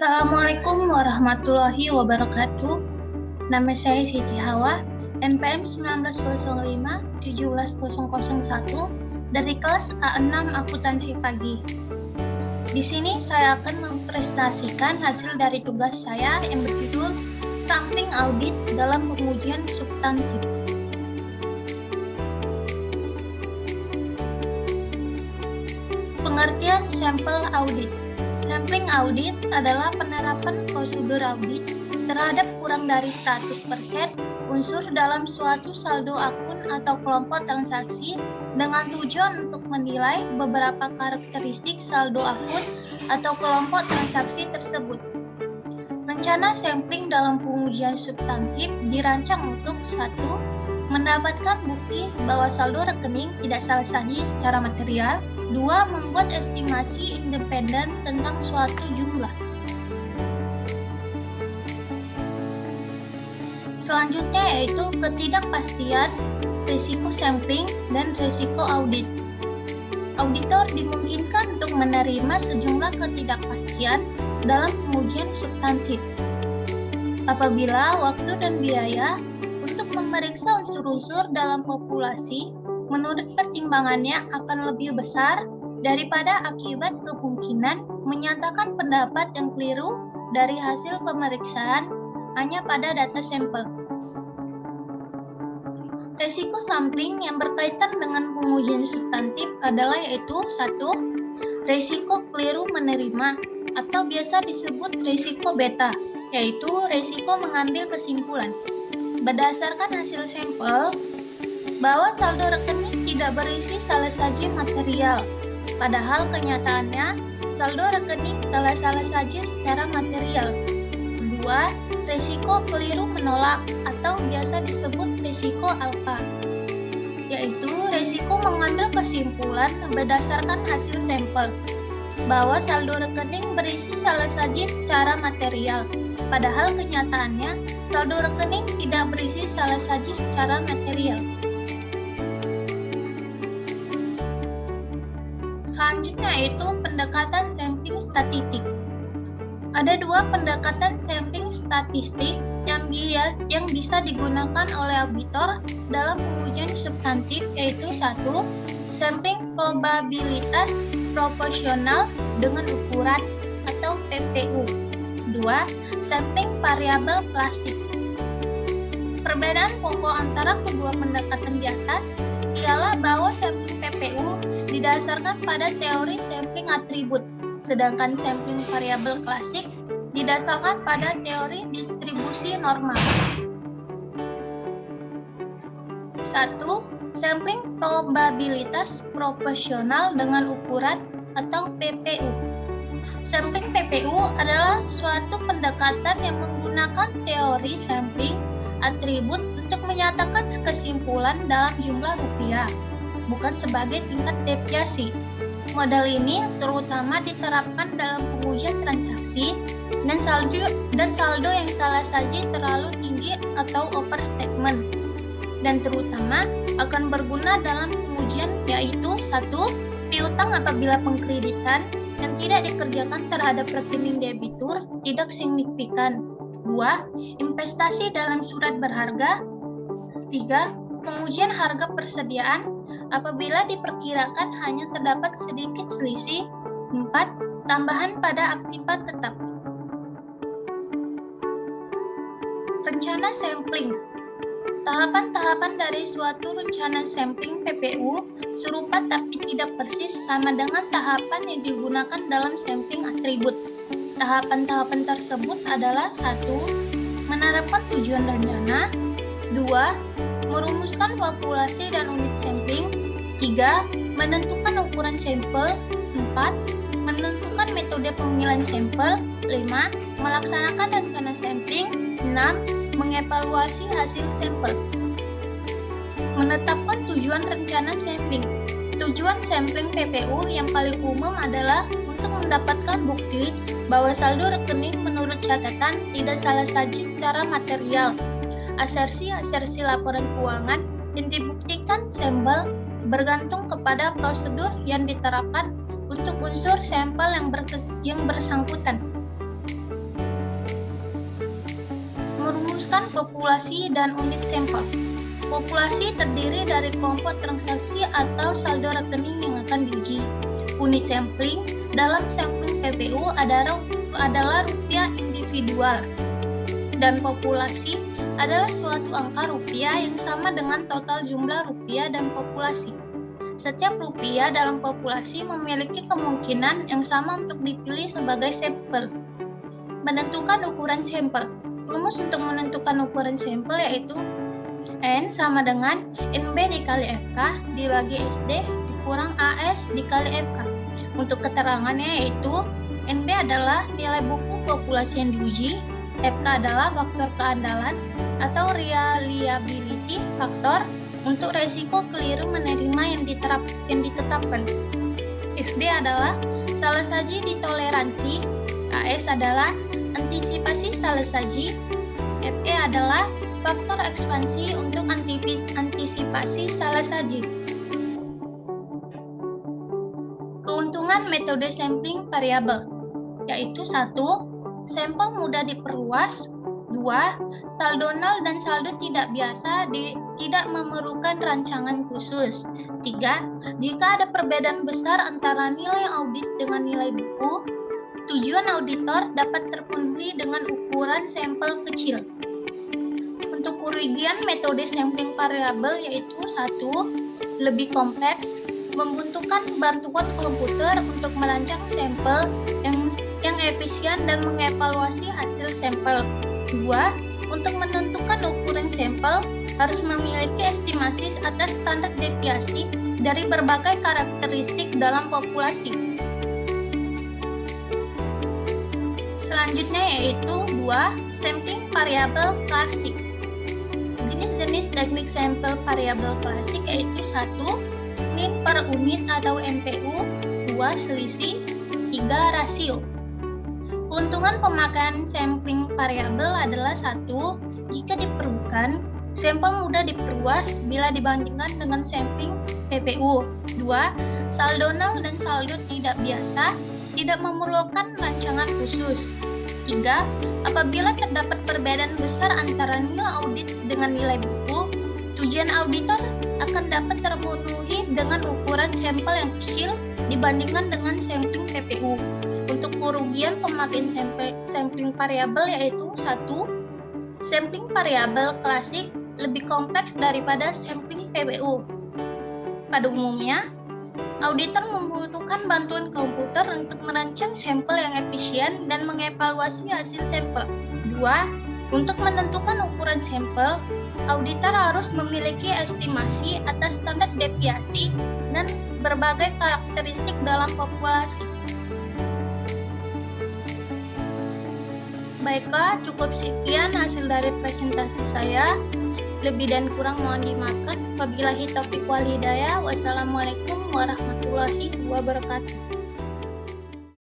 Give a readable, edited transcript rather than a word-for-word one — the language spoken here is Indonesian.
Assalamualaikum warahmatullahi wabarakatuh. Nama saya Siti Hawa, NPM 1905-17001 dari kelas A6 Akuntansi Pagi. Di sini saya akan mempresentasikan hasil dari tugas saya yang berjudul Sampling Audit dalam Pengujian Substantif. Pengertian sampel audit. Sampling audit adalah penerapan prosedur audit terhadap kurang dari 100% unsur dalam suatu saldo akun atau kelompok transaksi dengan tujuan untuk menilai beberapa karakteristik saldo akun atau kelompok transaksi tersebut. Rencana sampling dalam pengujian substantif dirancang untuk 1. Mendapatkan bukti bahwa saldo rekening tidak salah saji secara material. 2. Membuat estimasi independen tentang suatu jumlah. Selanjutnya yaitu ketidakpastian, risiko sampling, dan risiko audit. Auditor dimungkinkan untuk menerima sejumlah ketidakpastian dalam pengujian substantif. Apabila waktu dan biaya untuk memeriksa unsur-unsur dalam populasi menurut pertimbangannya akan lebih besar daripada akibat kemungkinan menyatakan pendapat yang keliru dari hasil pemeriksaan hanya pada data sampel. Risiko sampling yang berkaitan dengan pengujian substantif adalah yaitu 1. Risiko keliru menerima atau biasa disebut risiko beta, yaitu risiko mengambil kesimpulan berdasarkan hasil sampel bahwa saldo rekening tidak berisi salah saji material, padahal kenyataannya saldo rekening telah salah saji secara material. 2. Risiko keliru menolak atau biasa disebut risiko alfa, yaitu risiko mengambil kesimpulan berdasarkan hasil sampel bahwa saldo rekening berisi salah saji secara material, padahal kenyataannya saldo rekening tidak berisi salah saji secara material. Selanjutnya yaitu pendekatan sampling statistik. Ada dua pendekatan sampling statistik yang bisa digunakan oleh auditor dalam pengujian substantif, yaitu 1. Sampling probabilitas proporsional dengan ukuran atau PPU. 2. Sampling variabel klasik. Perbedaan pokok antara kedua pendekatan di atas ialah bahwa sampling PPU didasarkan pada teori sampling atribut, sedangkan sampling variabel klasik didasarkan pada teori distribusi normal. 1. Sampling probabilitas proporsional dengan ukuran atau PPU. Sampling PPU adalah suatu pendekatan yang menggunakan teori sampling atribut untuk menyatakan kesimpulan dalam jumlah rupiah, bukan sebagai tingkat deviasi. Model ini terutama diterapkan dalam pengujian transaksi dan saldo yang salah saji terlalu tinggi atau overstatement, dan terutama akan berguna dalam pengujian yaitu 1. Piutang apabila pengkreditan yang tidak dikerjakan terhadap rekening debitur tidak signifikan. 2. Investasi dalam surat berharga. 3. Pengujian harga persediaan apabila diperkirakan hanya terdapat sedikit selisih. 4. Tambahan pada aktiva tetap. Rencana sampling. Tahapan-tahapan dari suatu rencana sampling PPU serupa tapi tidak persis sama dengan tahapan yang digunakan dalam sampling atribut. Tahapan-tahapan tersebut adalah 1. Menerapkan tujuan rencana. 2. Merumuskan populasi dan unit sampling. 3. Menentukan ukuran sampel. 4. Menentukan metode pemilihan sampel. 5. Melaksanakan rencana sampling. 6. Mengevaluasi hasil sampel. Menetapkan tujuan rencana sampling. Tujuan sampling PPU yang paling umum adalah untuk mendapatkan bukti bahwa saldo rekening menurut catatan tidak salah saji secara material. Asersi laporan keuangan yang dibuktikan sampel bergantung kepada prosedur yang diterapkan untuk unsur sampel yang bersangkutan. Jelaskan populasi dan unit sampel. Populasi terdiri dari kelompok transaksi atau saldo rekening yang akan diuji. Unit sampling dalam sampling PPU adalah rupiah individual, dan populasi adalah suatu angka rupiah yang sama dengan total jumlah rupiah dan populasi. Setiap rupiah dalam populasi memiliki kemungkinan yang sama untuk dipilih sebagai sampel. Menentukan ukuran sampel. Rumus untuk menentukan ukuran sampel yaitu N sama dengan NB dikali FK dibagi SD dikurang AS dikali FK. Untuk keterangannya yaitu NB adalah nilai buku populasi yang diuji, FK adalah faktor keandalan atau reliability faktor untuk resiko keliru menerima yang ditetapkan. SD adalah salah saji ditoleransi, AS adalah antisipasi salah saji, FE adalah faktor ekspansi untuk antisipasi salah saji. Keuntungan metode sampling variabel yaitu 1. Sampel mudah diperluas. 2. Saldo nol dan saldo tidak biasa tidak memerlukan rancangan khusus. 3. Jika ada perbedaan besar antara nilai audit dengan nilai buku, tujuan auditor dapat terpenuhi dengan ukuran sampel kecil. Untuk kerugian metode sampling variabel yaitu 1. Lebih kompleks, membutuhkan bantuan komputer untuk merancang sampel yang efisien dan mengevaluasi hasil sampel. 2. Untuk menentukan ukuran sampel harus memiliki estimasi atas standar deviasi dari berbagai karakteristik dalam populasi. Selanjutnya yaitu 2. Sampling variabel klasik. Jenis-jenis teknik sampel variabel klasik yaitu 1. Mean per unit atau MPU, 2. Selisih, 3. Rasio. Keuntungan pemakaian sampling variabel adalah 1. Jika diperlukan, sampel mudah diperluas bila dibandingkan dengan sampling PPU. 2. Saldo nol dan saldo tidak biasa tidak memerlukan rancangan khusus. 3. Apabila terdapat perbedaan besar antara nilai audit dengan nilai buku, tujuan auditor akan dapat terpenuhi dengan ukuran sampel yang kecil dibandingkan dengan sampling PPU. Untuk kerugian pemakaian sampling variabel yaitu 1. Sampling variabel klasik lebih kompleks daripada sampling PPU. Pada umumnya, auditor membutuhkan bantuan komputer untuk merancang sampel yang efisien dan mengevaluasi hasil sampel. 2. Untuk menentukan ukuran sampel, auditor harus memiliki estimasi atas standar deviasi dan berbagai karakteristik dalam populasi. Baiklah, cukup sekian hasil dari presentasi saya. Lebih dan kurang mohon dimaafkan. Wabillahi taufiq wal hidayah. Wassalamualaikum warahmatullahi wabarakatuh.